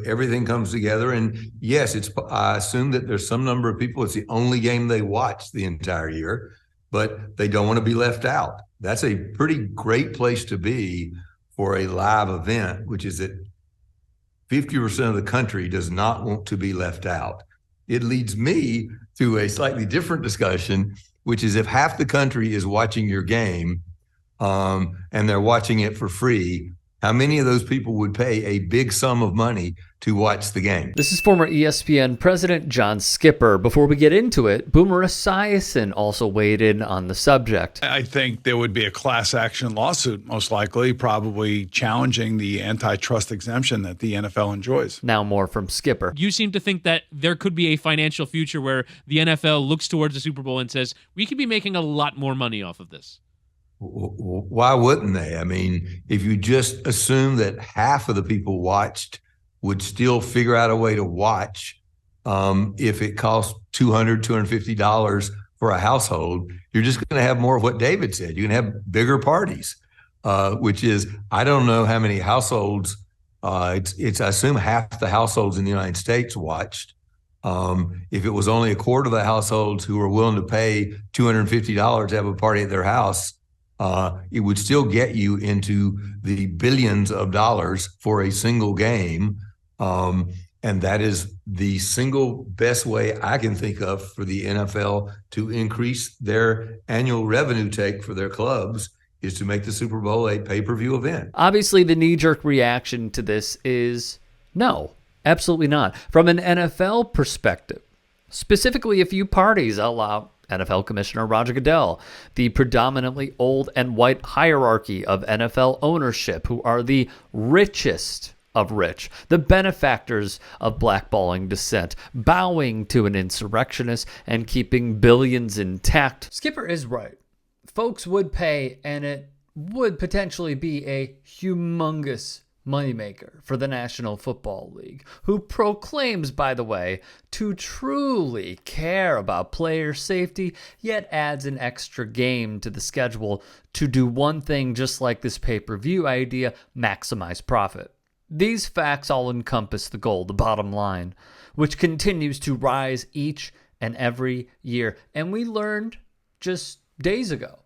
Everything comes together. And yes, I assume that there's some number of people, it's the only game they watch the entire year, but they don't want to be left out. That's a pretty great place to be for a live event, which is that 50% of the country does not want to be left out. It leads me to a slightly different discussion, which is if half the country is watching your game and they're watching it for free, how many of those people would pay a big sum of money to watch the game? This is former ESPN president John Skipper. Before we get into it, Boomer Esiason also weighed in on the subject. I think there would be a class action lawsuit, most likely, probably challenging the antitrust exemption that the NFL enjoys. Now more from Skipper. You seem to think that there could be a financial future where the NFL looks towards the Super Bowl and says, we could be making a lot more money off of this. Why wouldn't they? I mean, if you just assume that half of the people watched would still figure out a way to watch, if it costs $200, $250 for a household, you're just going to have more of what David said. You can have bigger parties, which is, I don't know how many households, I assume half the households in the United States watched. If it was only a quarter of the households who were willing to pay $250 to have a party at their house, it would still get you into the billions of dollars for a single game. And that is the single best way I can think of for the NFL to increase their annual revenue take for their clubs, is to make the Super Bowl a pay-per-view event. Obviously, the knee-jerk reaction to this is no, absolutely not. From an NFL perspective, specifically a few parties allow NFL Commissioner Roger Goodell, the predominantly old and white hierarchy of NFL ownership, who are the richest of rich, the benefactors of blackballing dissent, bowing to an insurrectionist, and keeping billions intact. Skipper is right. Folks would pay, and it would potentially be a humongous moneymaker for the National Football League, who proclaims, by the way, to truly care about player safety, yet adds an extra game to the schedule to do one thing just like this pay-per-view idea: maximize profit. These facts all encompass the goal, the bottom line, which continues to rise each and every year. And we learned just days ago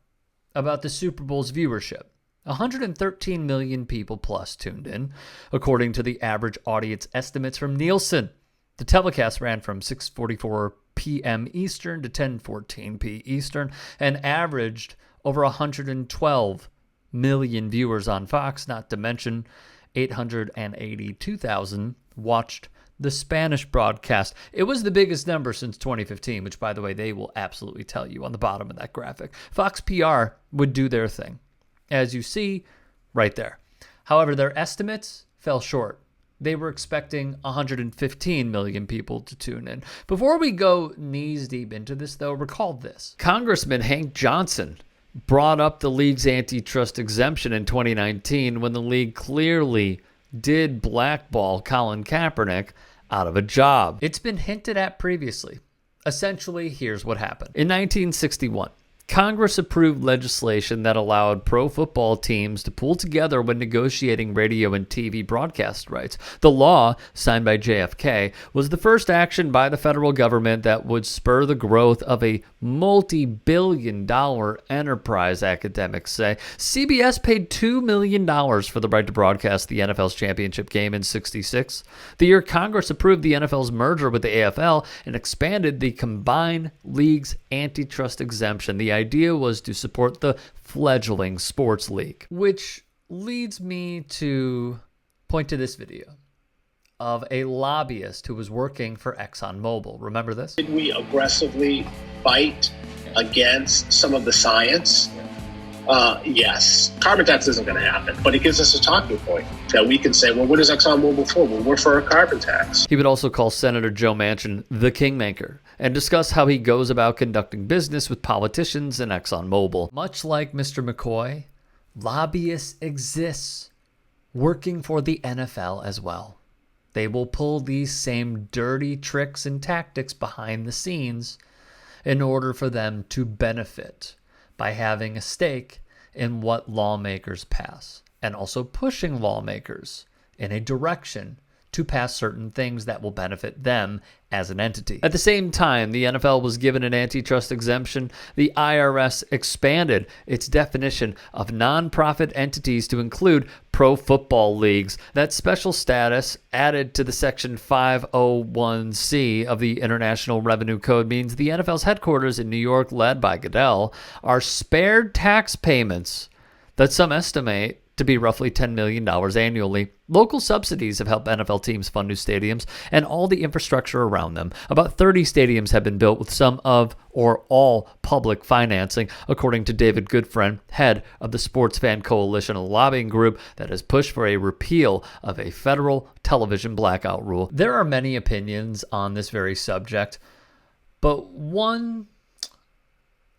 about the Super Bowl's viewership. 113 million people plus tuned in, according to the average audience estimates from Nielsen. The telecast ran from 6:44 p.m. Eastern to 10:14 p.m. Eastern and averaged over 112 million viewers on Fox, not to mention 882,000 watched the Spanish broadcast. It was the biggest number since 2015, which, by the way, they will absolutely tell you on the bottom of that graphic. Fox PR would do their thing, as you see right there. However, their estimates fell short. They were expecting 115 million people to tune in. Before we go knees deep into this, though, recall this. Congressman Hank Johnson brought up the league's antitrust exemption in 2019 when the league clearly did blackball Colin Kaepernick out of a job. It's been hinted at previously. Essentially, here's what happened. In 1961, Congress approved legislation that allowed pro football teams to pool together when negotiating radio and TV broadcast rights. The law, signed by JFK, was the first action by the federal government that would spur the growth of a multi-billion-dollar enterprise, academics say. CBS paid $2 million for the right to broadcast the NFL's championship game in '66. The year Congress approved the NFL's merger with the AFL and expanded the combined league's antitrust exemption. The idea was to support the fledgling sports league, which leads me to point to this video of a lobbyist who was working for ExxonMobil. Remember this? Did we aggressively fight against some of the science? Yes. Carbon tax isn't going to happen, but it gives us a talking point that we can say, well, what is ExxonMobil for? Well, we're for a carbon tax. He would also call Senator Joe Manchin the kingmaker and discuss how he goes about conducting business with politicians and ExxonMobil. Much like Mr. McCoy, lobbyists exist working for the NFL as well. They will pull these same dirty tricks and tactics behind the scenes in order for them to benefit by having a stake in what lawmakers pass and also pushing lawmakers in a direction to pass certain things that will benefit them as an entity. At the same time, the NFL was given an antitrust exemption. The IRS expanded its definition of nonprofit entities to include pro football leagues. That special status, added to the Section 501C of the International Revenue Code, means the NFL's headquarters in New York, led by Goodell, are spared tax payments that some estimate to be roughly $10 million annually. Local subsidies have helped NFL teams fund new stadiums and all the infrastructure around them. About 30 stadiums have been built with some of or all public financing, according to David Goodfriend, head of the Sports Fan Coalition, a lobbying group that has pushed for a repeal of a federal television blackout rule. There are many opinions on this very subject, but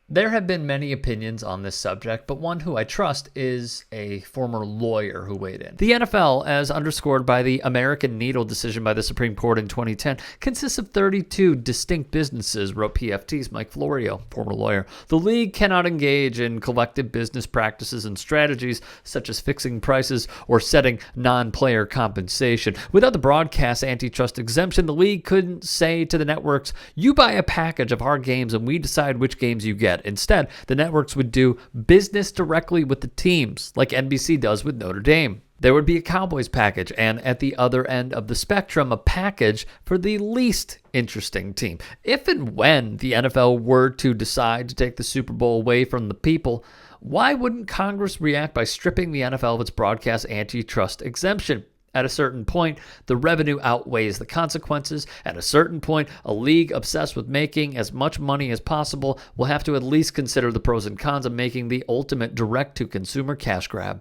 there have been many opinions on this subject, but one who I trust is a former lawyer who weighed in. The NFL, as underscored by the American Needle decision by the Supreme Court in 2010, consists of 32 distinct businesses, wrote PFT's Mike Florio, former lawyer. The league cannot engage in collective business practices and strategies such as fixing prices or setting non-player compensation. Without the broadcast antitrust exemption, the league couldn't say to the networks, you buy a package of our games and we decide which games you get. Instead, the networks would do business directly with the teams, like NBC does with Notre Dame. There would be a Cowboys package, and at the other end of the spectrum, a package for the least interesting team. If and when the NFL were to decide to take the Super Bowl away from the people, why wouldn't Congress react by stripping the NFL of its broadcast antitrust exemption? At a certain point, the revenue outweighs the consequences. At a certain point, a league obsessed with making as much money as possible will have to at least consider the pros and cons of making the ultimate direct-to-consumer cash grab.